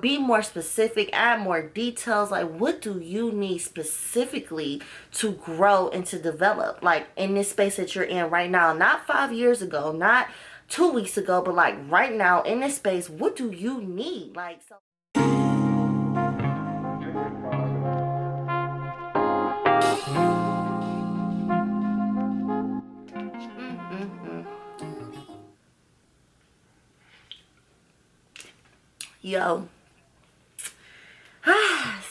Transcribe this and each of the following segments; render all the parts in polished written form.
Be more specific, add more details. Like, what do you need specifically to grow and to develop, like in this space that you're in right now? Not 5 years ago, not 2 weeks ago, but like right now in this space, what do you need? Like, so yo.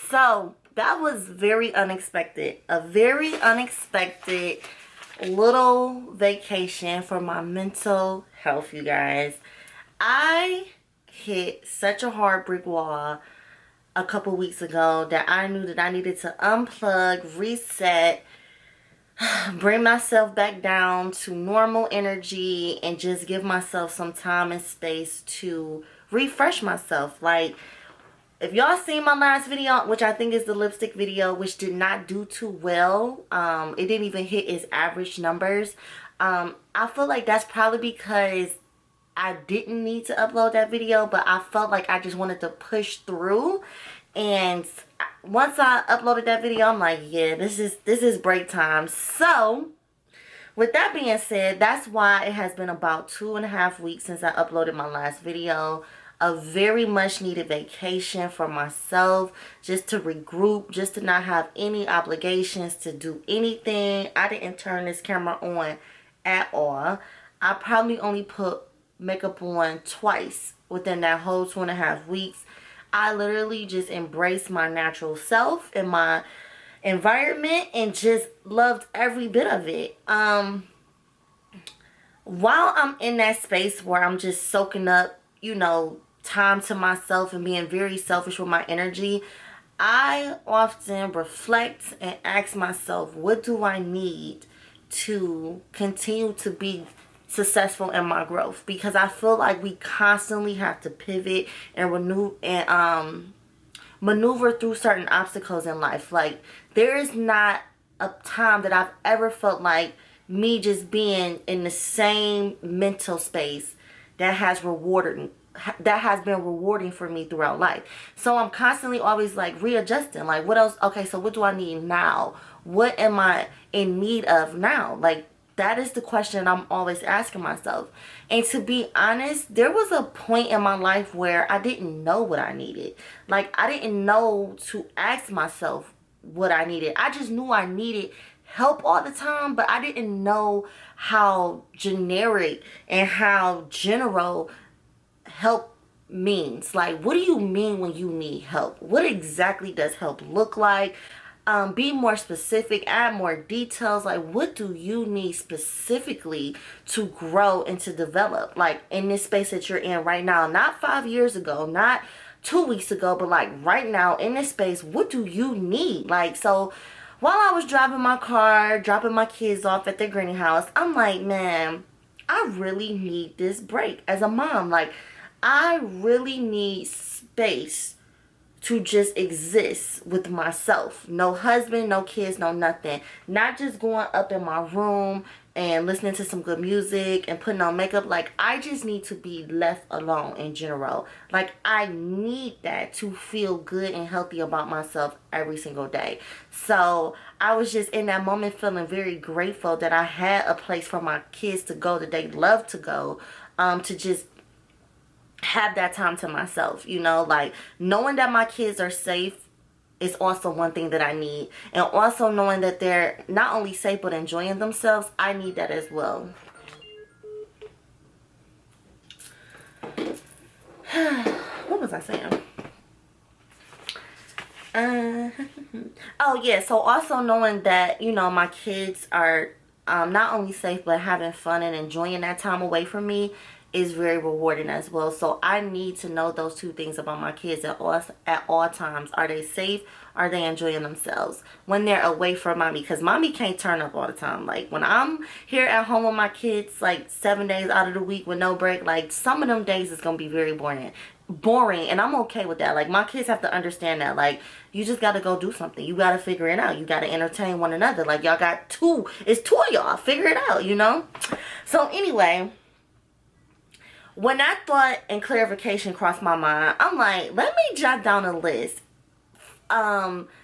So that was very unexpected. A very unexpected little vacation for my mental health, you guys. I hit such a hard brick wall a couple weeks ago that I knew that I needed to unplug, reset, bring myself back down to normal energy, and just give myself some time and space to refresh myself. Like, if y'all seen my last video, which I think is the lipstick video, which did not do too well, it didn't even hit its average numbers. I feel like that's probably because I didn't need to upload that video, but I felt like I just wanted to push through. And once I uploaded that video, I'm like, yeah, this is break time. So with that being said, that's why it has been about 2.5 weeks since I uploaded my last video. A very much needed vacation for myself, just to regroup, just to not have any obligations to do anything. I didn't turn this camera on at all. I probably only put makeup on twice within that whole 2.5 weeks. I literally just embraced my natural self and my environment and just loved every bit of it. While I'm in that space where I'm just soaking up, you know, time to myself and being very selfish with my energy, I often reflect and ask myself, what do I need to continue to be successful in my growth? Because I feel like we constantly have to pivot and renew and maneuver through certain obstacles in life. Like, there is not a time that I've ever felt like me just being in the same mental space that has been rewarding for me throughout life. So I'm constantly always like readjusting, like, what else? Okay, so what do I need now? What am I in need of now? Like, that is the question I'm always asking myself. And to be honest, there was a point in my life where I didn't know what I needed. Like, I didn't know to ask myself what I needed. I just knew I needed help all the time, but I didn't know how generic and how general help means. Like, what do you mean when you need help? What exactly does help look like? Be more specific, add more details. Like, what do you need specifically to grow and to develop, like in this space that you're in right now? Not 5 years ago, not 2 weeks ago, but like right now in this space, what do you need? Like, so while I was driving my car, dropping my kids off at their granny house, I'm like, man, I really need this break as a mom. Like, I really need space to just exist with myself. No husband, no kids, no nothing. Not just going up in my room and listening to some good music and putting on makeup. Like, I just need to be left alone in general. Like, I need that to feel good and healthy about myself every single day. So I was just in that moment feeling very grateful that I had a place for my kids to go that they love to go, to just have that time to myself, you know. Like, knowing that my kids are safe is also one thing that I need. And also knowing that they're not only safe but enjoying themselves, I need that as well. What was I saying? Oh yeah, so also knowing that, you know, my kids are not only safe but having fun and enjoying that time away from me is very rewarding as well. So I need to know those two things about my kids at all times. Are they safe? Are they enjoying themselves when they're away from mommy? Because mommy can't turn up all the time. Like, when I'm here at home with my kids, like 7 days out of the week with no break, like, some of them days is gonna be very boring, and I'm okay with that. Like, my kids have to understand that, like, you just gotta go do something. You gotta figure it out. You gotta entertain one another. Like, y'all got it's two of y'all. Figure it out, you know. So anyway, When that thought and clarification crossed my mind, I'm like, let me jot down a list.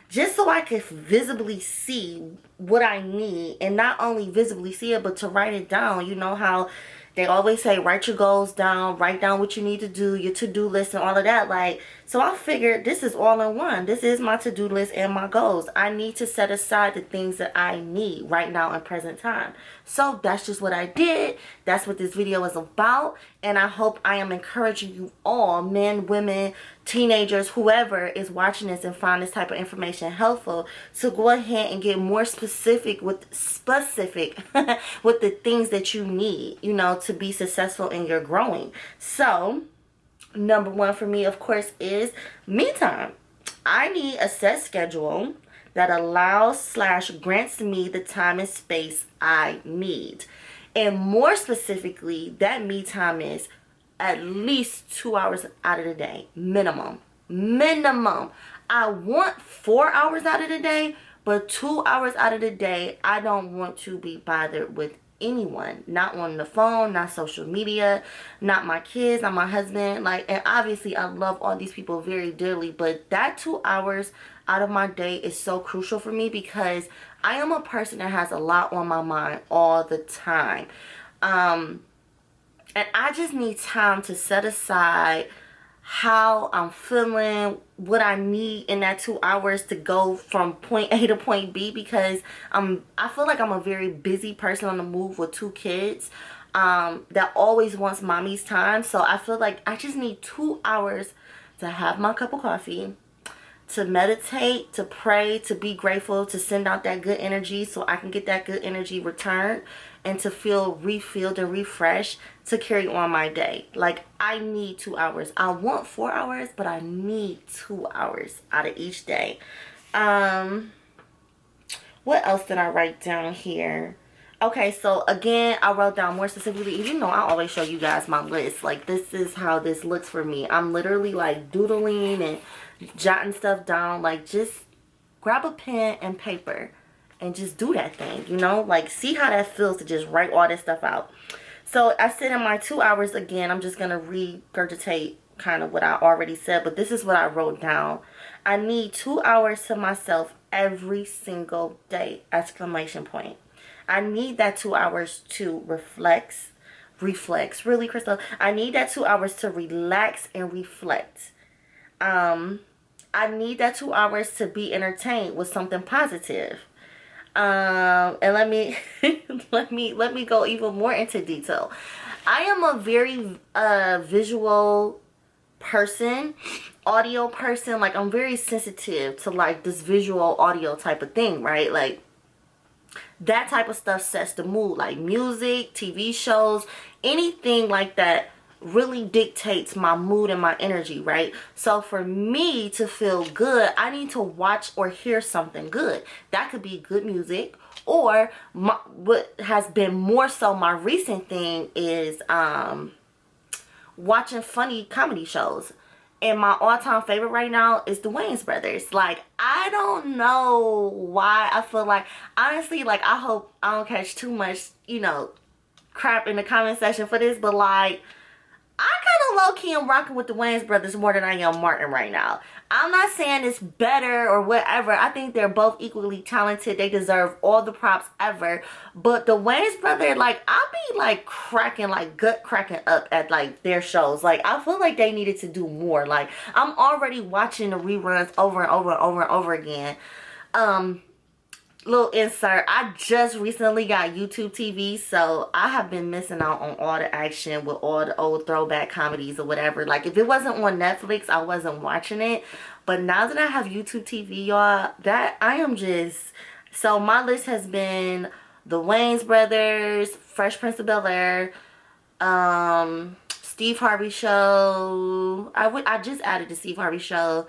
Just so I could visibly see what I need, and not only visibly see it, but to write it down. You know how they always say write your goals down, write down what you need to do, your to-do list and all of that. Like, so I figured this is all in one. This is my to-do list and my goals. I need to set aside the things that I need right now in present time. So that's just what I did. That's what this video is about. And I hope I am encouraging you all, men, women, teenagers, whoever is watching this and find this type of information helpful, to go ahead and get more specific with with the things that you need, you know, to be successful in your growing. So number one for me, of course, is me time. I need a set schedule that allows / grants me the time and space I need. And more specifically, that me time is at least 2 hours out of the day, minimum. I want 4 hours out of the day, but 2 hours out of the day, I don't want to be bothered with anyone. Not on the phone, not social media, not my kids, not my husband. Like, and obviously I love all these people very dearly, but that 2 hours out of my day is so crucial for me, because I am a person that has a lot on my mind all the time. And I just need time to set aside how I'm feeling, what I need in that 2 hours to go from point A to point B, because I feel like I'm a very busy person on the move with 2 kids that always wants mommy's time. So I feel like I just need 2 hours to have my cup of coffee, to meditate, to pray, to be grateful, to send out that good energy so I can get that good energy returned, and to feel refilled and refreshed to carry on my day. Like, I need 2 hours. I want 4 hours, but I need 2 hours out of each day. What else did I write down here? Okay, so again, I wrote down more specifically, even though I always show you guys my list. Like, this is how this looks for me. I'm literally like doodling and jotting stuff down. Like, just grab a pen and paper and just do that thing, you know? Like, see how that feels to just write all this stuff out. So I said in my 2 hours, again, I'm just going to regurgitate kind of what I already said, but this is what I wrote down. I need 2 hours to myself every single day, exclamation point. I need that 2 hours to reflect, really, Crystal. I need that 2 hours to relax and reflect. I need that 2 hours to be entertained with something positive. And let me let me go even more into detail. I am a very visual person, audio person. Like, I'm very sensitive to like this visual audio type of thing, right? Like, that type of stuff sets the mood. Like music, TV shows, anything like that really dictates my mood and my energy, right? So for me to feel good, I need to watch or hear something good. That could be good music, or what has been more so my recent thing is watching funny comedy shows. And my all-time favorite right now is the Wayans brothers. Like, I don't know why. I feel like, honestly, like, I hope I don't catch too much, you know, crap in the comment section for this, but like, I kind of low-key am rocking with the Wayans brothers more than I am Martin right now. I'm not saying it's better or whatever. I think they're both equally talented. They deserve all the props ever. But the Wayans brothers, like, I'll be like cracking, like gut cracking up at like their shows. Like, I feel like they needed to do more. Like, I'm already watching the reruns over and over and over and over again. Little insert, I just recently got YouTube TV, so I have been missing out on all the action with all the old throwback comedies or whatever. Like, if it wasn't on Netflix, I wasn't watching it. But now that I have YouTube TV, y'all, that I am just... So my list has been the Wayans brothers, Fresh Prince of Bel-Air, Steve Harvey show. I just added the Steve Harvey show.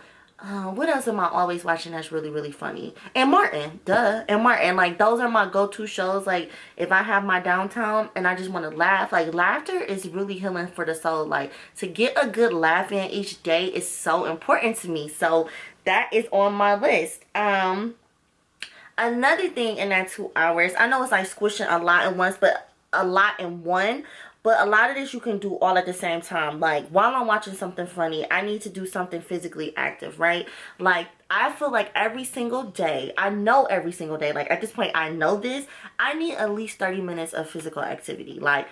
What else am I always watching that's really, really funny? And Martin, duh. And Martin, like, those are my go-to shows. Like, if I have my downtime and I just want to laugh, like, laughter is really healing for the soul. Like, to get a good laugh in each day is so important to me. So, that is on my list. Another thing in that 2 hours, I know it's like squishing a lot in once, but a lot in one. But a lot of this you can do all at the same time. Like, while I'm watching something funny, I need to do something physically active, right? Like, I feel like every single day, I know every single day, like at this point, I know this, I need at least 30 minutes of physical activity. Like,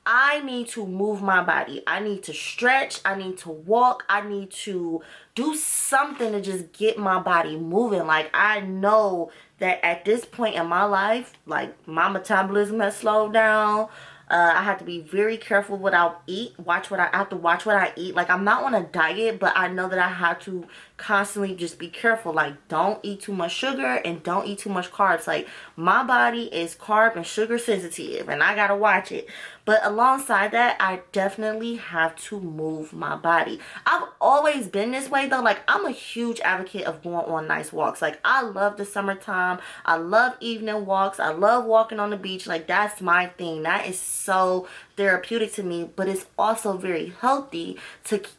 I need to move my body. I need to stretch. I need to walk. I need to do something to just get my body moving. Like, I know that at this point in my life, like, my metabolism has slowed down. I have to be very careful what I eat. I have to watch what I eat. Like, I'm not on a diet, but I know that I have to constantly just be careful. Like, don't eat too much sugar and don't eat too much carbs. Like, my body is carb and sugar sensitive, and I gotta watch it. But alongside that, I definitely have to move my body. I've always been this way though. Like, I'm a huge advocate of going on nice walks. Like, I love the summertime. I love evening walks. I love walking on the beach. Like, that's my thing. That is so therapeutic to me, but it's also very healthy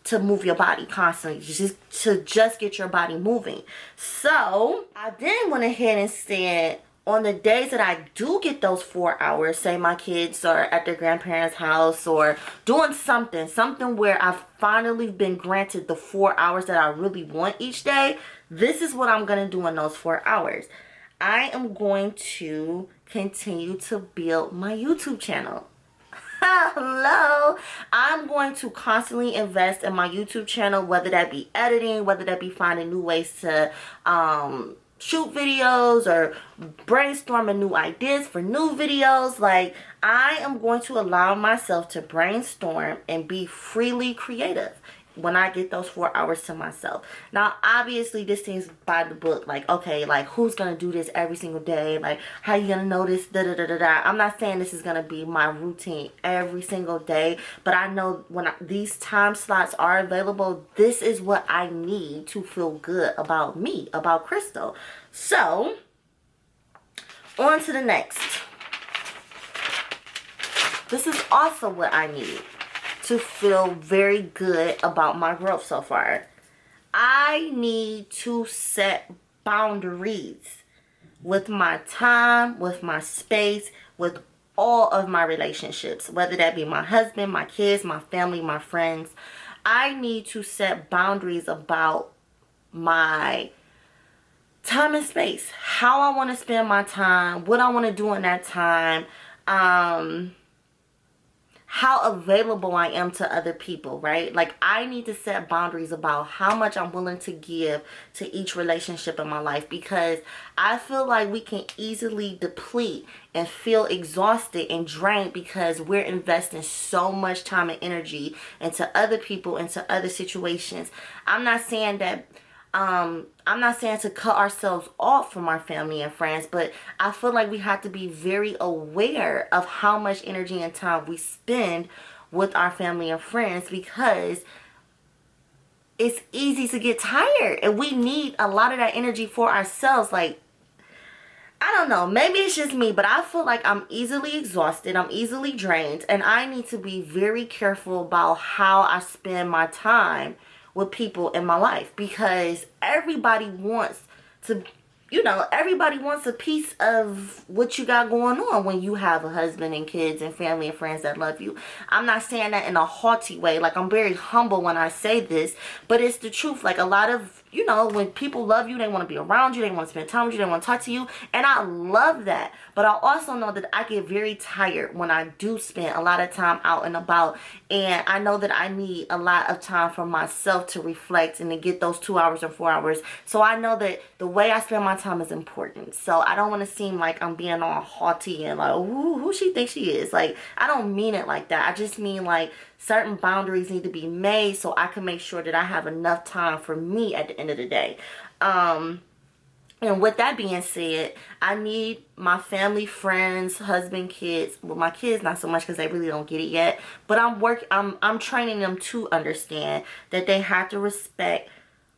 to move your body constantly, just get your body moving. So I then went ahead and said, on the days that I do get those 4 hours, say my kids are at their grandparents' house or doing something where I've finally been granted the 4 hours that I really want each day, this is what I'm going to do in those 4 hours. I am going to continue to build my YouTube channel. Hello. I'm going to constantly invest in my YouTube channel, whether that be editing, whether that be finding new ways to shoot videos or brainstorming new ideas for new videos. Like, I am going to allow myself to brainstorm and be freely creative when I get those 4 hours to myself. Now, obviously, this thing's by the book. Like, okay, like, who's gonna do this every single day? Like, how you gonna know this? Da da da da da. I'm not saying this is gonna be my routine every single day, but I know when these time slots are available, this is what I need to feel good about me, about Crystal. So, on to the next. This is also what I need to feel very good about my growth so far. I need to set boundaries with my time, with my space, with all of my relationships, whether that be my husband, my kids, my family, my friends. I need to set boundaries about my time and space, how I want to spend my time, what I want to do in that time, how available I am to other people, right? Like, I need to set boundaries about how much I'm willing to give to each relationship in my life, because I feel like we can easily deplete and feel exhausted and drained because we're investing so much time and energy into other people, into other situations. I'm not saying to cut ourselves off from our family and friends, but I feel like we have to be very aware of how much energy and time we spend with our family and friends, because it's easy to get tired and we need a lot of that energy for ourselves. Like, I don't know, maybe it's just me, but I feel like I'm easily exhausted, I'm easily drained, and I need to be very careful about how I spend my time with people in my life, because everybody wants a piece of what you got going on when you have a husband and kids and family and friends that love you. I'm not saying that in a haughty way. Like, I'm very humble when I say this, but it's the truth. Like, a lot of, when people love you, they want to be around you, they want to spend time with you, they want to talk to you, and I love that. But I also know that I get very tired when I do spend a lot of time out and about, and I know that I need a lot of time for myself to reflect and to get those 2 hours or 4 hours. So I know that the way I spend my time is important. So I don't want to seem like I'm being all haughty and like, ooh, who she thinks she is. Like, I don't mean it like that. I just mean, like, certain boundaries need to be made so I can make sure that I have enough time for me at the end of the day. And with that being said, I need my family, friends, husband, kids. Well, my kids not so much because they really don't get it yet. But I'm training them to understand that they have to respect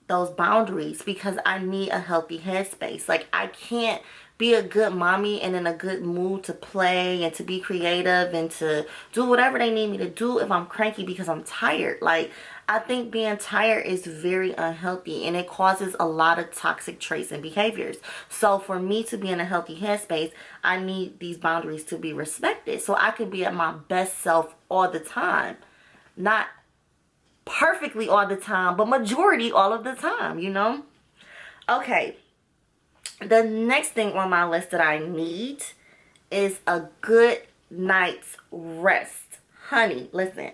those boundaries, because I need a healthy headspace. Like, I can't be a good mommy and in a good mood to play and to be creative and to do whatever they need me to do if I'm cranky because I'm tired. Like, I think being tired is very unhealthy, and it causes a lot of toxic traits and behaviors. So for me to be in a healthy headspace, I need these boundaries to be respected so I can be at my best self all the time. Not perfectly all the time, but majority all of the time, you know? Okay. The next thing on my list that I need is a good night's rest. Honey, listen.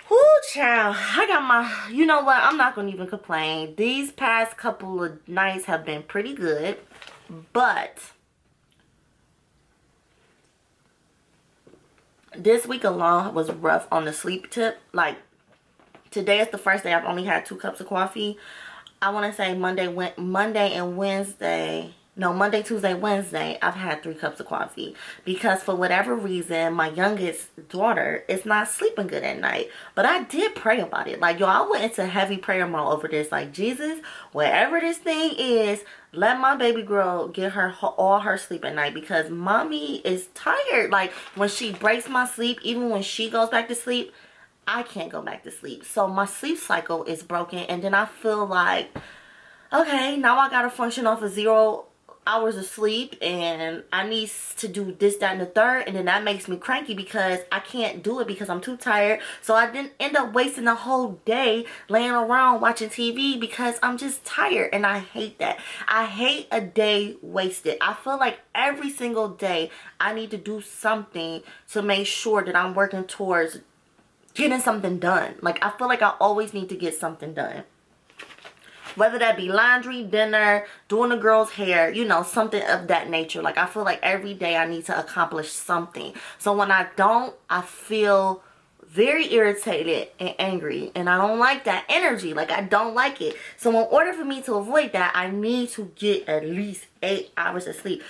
Whoo, child. I got my, you know what? I'm not going to even complain. These past couple of nights have been pretty good. But this week alone was rough on the sleep tip. Like, today is the first day I've only had 2 cups of coffee. I want to say Monday, Tuesday, Wednesday, I've had 3 cups of coffee. Because for whatever reason, my youngest daughter is not sleeping good at night. But I did pray about it. Like, yo, I went into heavy prayer mode over this. Like, Jesus, wherever this thing is, let my baby girl get her all her sleep at night. Because mommy is tired. Like, when she breaks my sleep, even when she goes back to sleep, I can't go back to sleep. So my sleep cycle is broken, and then I feel like, okay, now I gotta function off of 0 hours of sleep, and I need to do this, that, and the third, and then that makes me cranky because I can't do it because I'm too tired. So I didn't end up wasting the whole day laying around watching TV because I'm just tired, and I hate that. I hate a day wasted. I feel like every single day I need to do something to make sure that I'm working towards getting something done. Like, I feel like I always need to get something done. Whether that be laundry, dinner, doing the girl's hair, you know, something of that nature. Like, I feel like every day I need to accomplish something. So when I don't, I feel very irritated and angry. And I don't like that energy. Like, I don't like it. So in order for me to avoid that, I need to get at least 8 hours of sleep.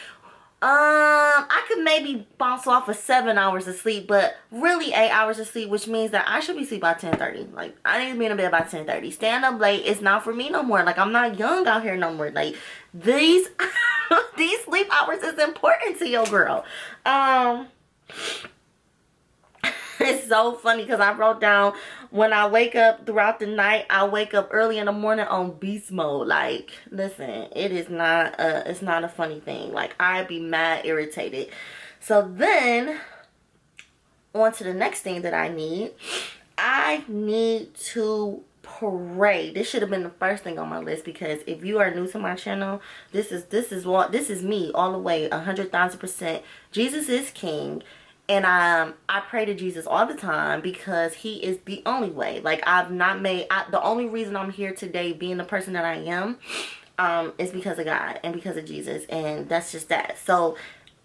I could maybe bounce off of 7 hours of sleep, but really 8 hours of sleep, which means that I should be asleep by 10:30. Like, I need to be in bed by 10:30. Staying up late is not for me no more. Like, I'm not young out here no more. Like, these these sleep hours is important to your girl. It's so funny because I wrote down, when I wake up throughout the night, I wake up early in the morning on beast mode. Like, listen, it's not a funny thing. Like, I'd be mad irritated. So then, on to the next thing that I need. I need to pray. This should have been the first thing on my list, because if you are new to my channel, this is me all the way, 100,000%. Jesus is king. And I pray to Jesus all the time because he is the only way. Like, the only reason I'm here today being the person that I am is because of God and because of Jesus. And that's just that. So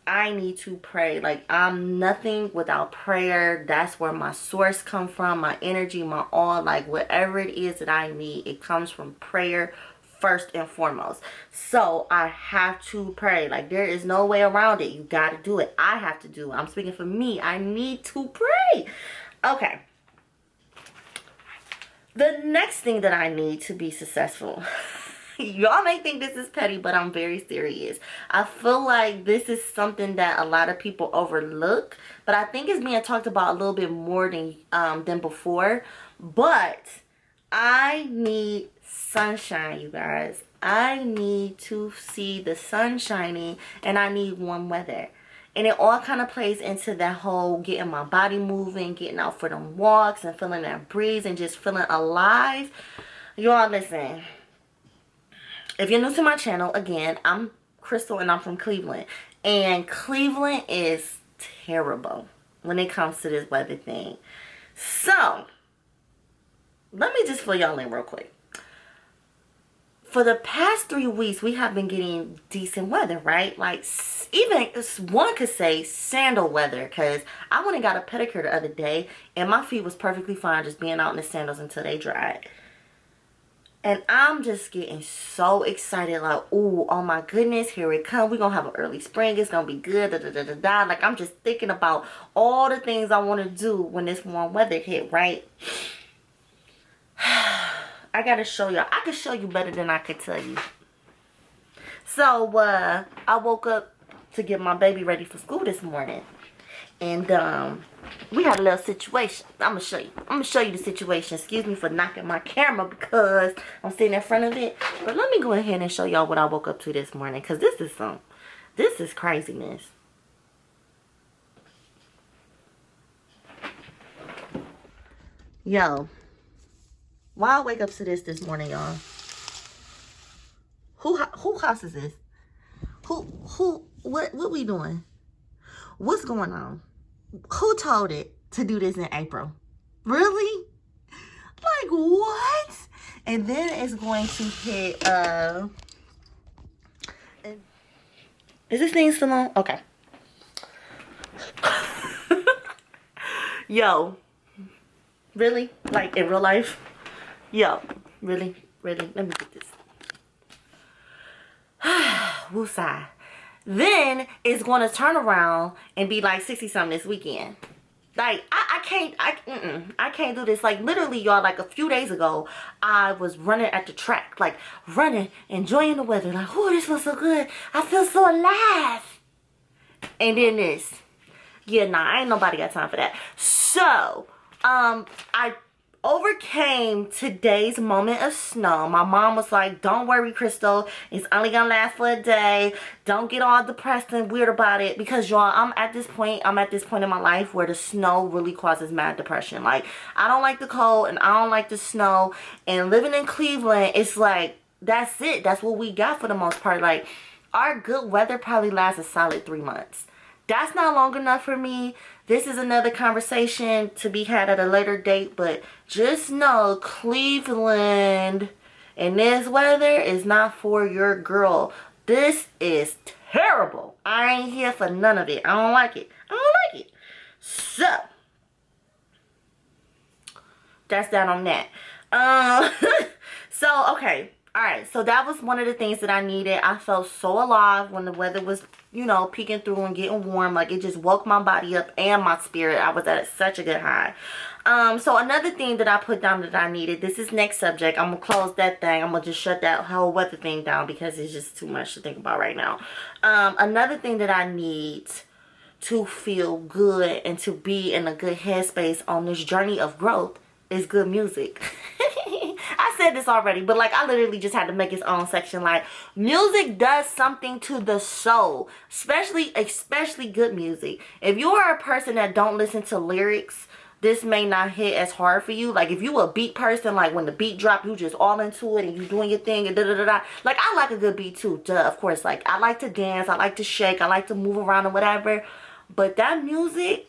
I need to pray. Like, I'm nothing without prayer. That's where my source comes from, my energy, my all. Like, whatever it is that I need, it comes from prayer first and foremost. So I have to pray. Like, there is no way around it. You got to do it. I have to do it. I'm speaking for me. I need to pray. Okay. The next thing that I need to be successful. Y'all may think this is petty, but I'm very serious. I feel like this is something that a lot of people overlook, but I think it's being talked about a little bit more than before. But I need sunshine, you guys. I need to see the sun shining, and I need warm weather. And it all kind of plays into that whole getting my body moving, getting out for them walks and feeling that breeze and just feeling alive. Y'all, listen. If you're new to my channel, again, I'm Crystal and I'm from Cleveland. And Cleveland is terrible when it comes to this weather thing. So, let me just fill y'all in real quick. For the past 3 weeks, we have been getting decent weather, right? Like, even one could say sandal weather, because I went and got a pedicure the other day, and my feet was perfectly fine just being out in the sandals until they dried. And I'm just getting so excited, like, ooh, oh my goodness, here it comes. We're going to have an early spring. It's going to be good, da, da, da, da, da. Like, I'm just thinking about all the things I want to do when this warm weather hit, right? I gotta show y'all. I could show you better than I could tell you. So, I woke up to get my baby ready for school this morning. And we had a little situation. I'm gonna show you. I'm gonna show you the situation. Excuse me for knocking my camera because I'm sitting in front of it. But let me go ahead and show y'all what I woke up to this morning, because this is craziness. Yo, why I wake up to this morning, y'all? Who house is this? What we doing? What's going on? Who told it to do this in April? Really? Like, what? And then it's going to hit, is this thing still on? Okay. Yo. Really? Like, in real life? Yo. Really? Really? Let me get this. Woosah. Then it's going to turn around and be like 60-something this weekend. Like, I can't do this. Like, literally, y'all, like a few days ago, I was running at the track. Like, running, enjoying the weather. Like, oh, this feels so good. I feel so alive. And then this. Yeah, nah, ain't nobody got time for that. So, I overcame today's moment of snow. My mom was like, don't worry, Crystal, it's only gonna last for a day. Don't get all depressed and weird about it, because y'all, I'm at this point in my life where the snow really causes mad depression. Like, I don't like the cold and I don't like the snow, and living in Cleveland, it's like, that's it. That's what we got for the most part. Like, our good weather probably lasts a solid 3 months. That's not long enough for me. This is another conversation to be had at a later date, but just know Cleveland and this weather is not for your girl. This is terrible. I ain't here for none of it. I don't like it. I don't like it. So, that's that on that. So, okay. Alright, so that was one of the things that I needed. I felt so alive when the weather was, you know, peeking through and getting warm. Like, it just woke my body up and my spirit. I was at such a good high. So another thing that I put down that I needed, this is next subject. I'm going to close that thing. I'm going to just shut that whole weather thing down because it's just too much to think about right now. Another thing that I need to feel good and to be in a good headspace on this journey of growth is good music. I said this already, but like, I literally just had to make its own section. Like, music does something to the soul, especially good music. If you are a person that don't listen to lyrics, this may not hit as hard for you. Like, if you a beat person, like when the beat drop, you just all into it and you doing your thing and da-da-da-da. Like, I like a good beat too, duh, of course. Like, I like to dance, I like to shake, I like to move around and whatever. But that music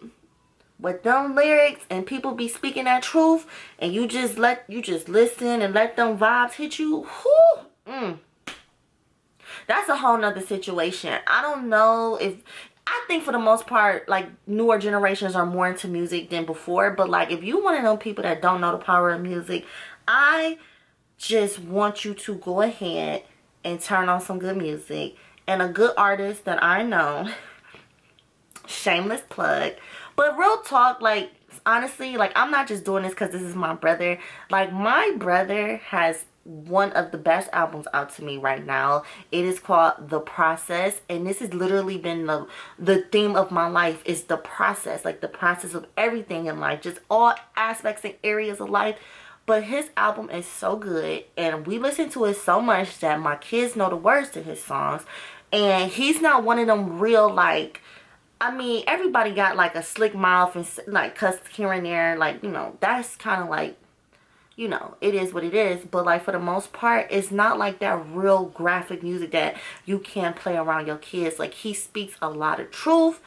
with them lyrics and people be speaking that truth, and you just listen and let them vibes hit you, that's a whole nother situation. I don't know if, I think for the most part, like, newer generations are more into music than before, but like, if you one of them people that don't know the power of music, I just want you to go ahead and turn on some good music. And a good artist that I know, shameless plug, but real talk, like, honestly, like, I'm not just doing this because this is my brother. Like, my brother has one of the best albums out to me right now. It is called The Process, and this has literally been the theme of my life, is the process. Like, the process of everything in life, just all aspects and areas of life. But his album is so good, and we listen to it so much that my kids know the words to his songs. And he's not one of them real, like, I mean, everybody got like a slick mouth and like cuss here and there. Like, you know, that's kind of like, you know, it is what it is. But like, for the most part, it's not like that real graphic music that you can play around your kids. Like, he speaks a lot of truth.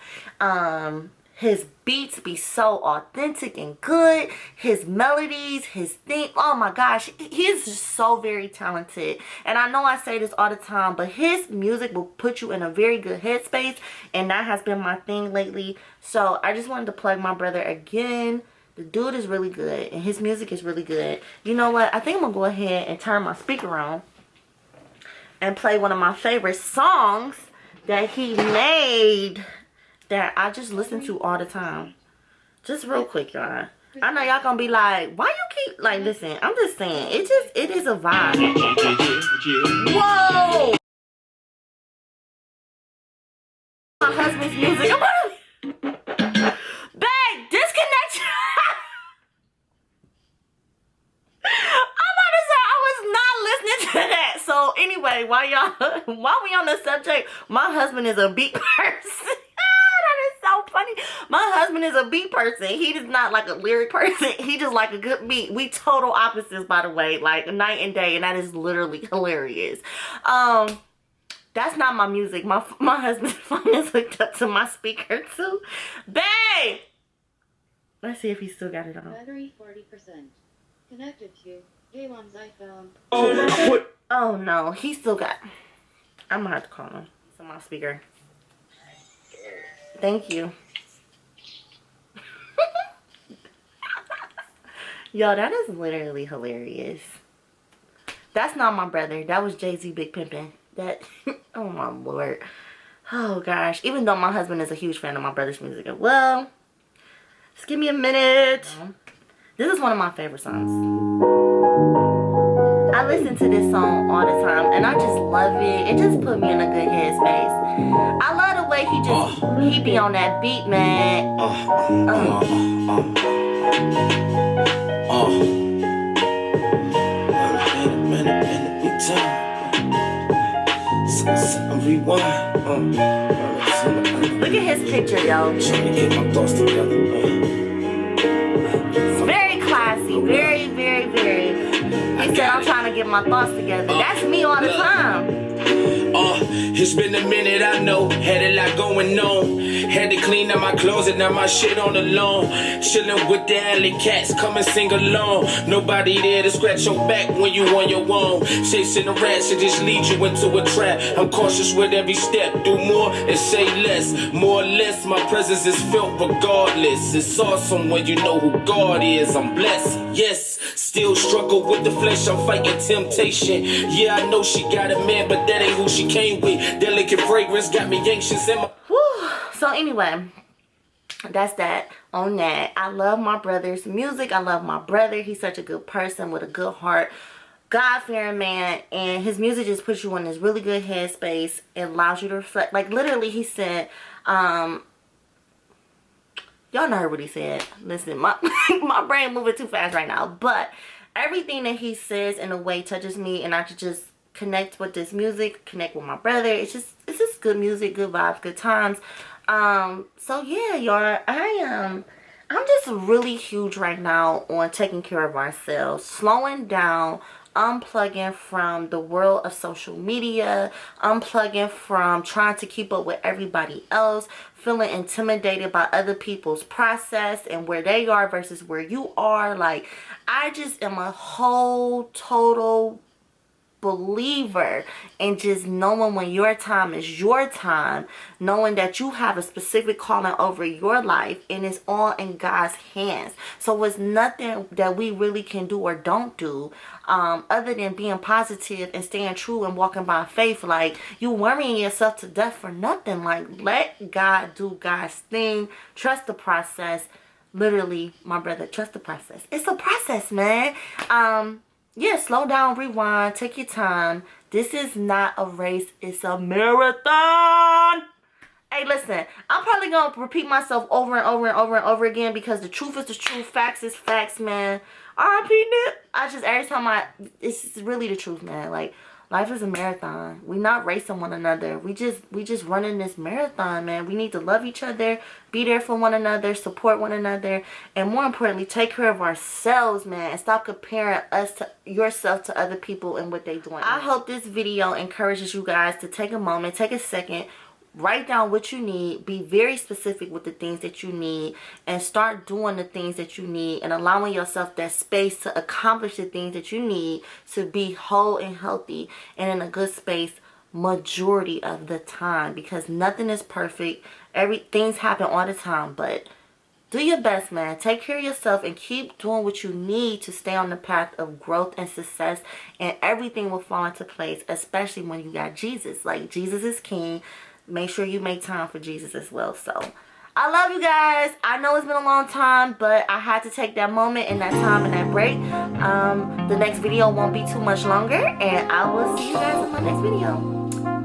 His beats be so authentic and good. His melodies, his thing, oh my gosh, he's just so very talented. And I know I say this all the time, but his music will put you in a very good headspace, and that has been my thing lately. So I just wanted to plug my brother again. The dude is really good, and his music is really good. You know what? I think I'm gonna go ahead and turn my speaker on and play one of my favorite songs that he made, that I just listen to all the time. Just real quick, y'all. I know y'all gonna be like, why you keep, like, listen, I'm just saying, it is a vibe. Whoa! My husband's music. So anyway, while we on the subject, my husband is a beat person. That is so funny. My husband is a beat person. He is not like a lyric person. He just like a good beat. We total opposites, by the way, like night and day, and that is literally hilarious. That's not my music. My husband's phone is hooked up to my speaker too. Babe! Let's see if he still got it on. Battery 40%. Connected to J1's iPhone. Oh no, he still got. I'm gonna have to call him. It's on my speaker. Thank you. Yo, that is literally hilarious. That's not my brother. That was Jay-Z Big Pimpin'. That, oh my lord. Oh gosh. Even though my husband is a huge fan of my brother's music as well. Just give me a minute. This is one of my favorite songs. I listen to this song all the time and I just love it. It just put me in a good headspace. I love the way he be on that beat, man. Look at his picture, yo. It's very classy. Very, very, very. He said, I'm trying to get my thoughts together. That's me all the time. It's been a minute, I know. Had a lot going on. Had to clean up my closet, now my shit on the lawn. Chillin' with the alley cats, come and sing along. Nobody there to scratch your back when you on your own. Chasing the rats and just lead you into a trap. I'm cautious with every step. Do more and say less. More or less, my presence is felt regardless. It's awesome when you know who God is. I'm blessed, yes. Still struggle with the flesh, I'm fighting temptation. Yeah, I know she got a man, but that ain't who she came with. Delicate fragrance got me anxious in my... So anyway, that's that on that. I love my brother's music. I love my brother. He's such a good person with a good heart. God-fearing man. And his music just puts you in this really good headspace. It allows you to reflect. Like literally he said, y'all know what he said. Listen, my brain moving too fast right now. But everything that he says in a way touches me. And I could just connect with this music. Connect with my brother. It's just good music, good vibes, good times. So yeah, y'all, I'm just really huge right now on taking care of ourselves, slowing down, unplugging from the world of social media, unplugging from trying to keep up with everybody else, feeling intimidated by other people's process and where they are versus where you are. Like, I just am a whole total believer in just knowing when your time is your time, knowing that you have a specific calling over your life and it's all in God's hands. So it's nothing that we really can do or don't do other than being positive and staying true and walking by faith. Like, you worrying yourself to death for nothing. Like, let God do God's thing. Trust the process. Literally, my brother, trust the process. It's a process, man. Yeah, slow down, rewind, take your time. This is not a race, it's a marathon. Hey, listen, I'm probably going to repeat myself over and over and over and over again because the truth is the truth, facts is facts, man. R.I.P. Nip. Every time it's really the truth, man. Like, life is a marathon. We not racing one another. We just running this marathon, man. We need to love each other, be there for one another, support one another, and more importantly, take care of ourselves, man. And stop comparing yourself to other people and what they doing. I hope this video encourages you guys to take a moment, take a second, write down what you need, be very specific with the things that you need, and start doing the things that you need and allowing yourself that space to accomplish the things that you need to be whole and healthy and in a good space majority of the time, because nothing is perfect. Things happen all the time, but do your best, man. Take care of yourself and keep doing what you need to stay on the path of growth and success, and everything will fall into place, especially when you got Jesus. Like, Jesus is king. Make sure you make time for Jesus as well. So, I love you guys. I know it's been a long time, but I had to take that moment and that time and that break. The next video won't be too much longer, and I will see you guys in my next video.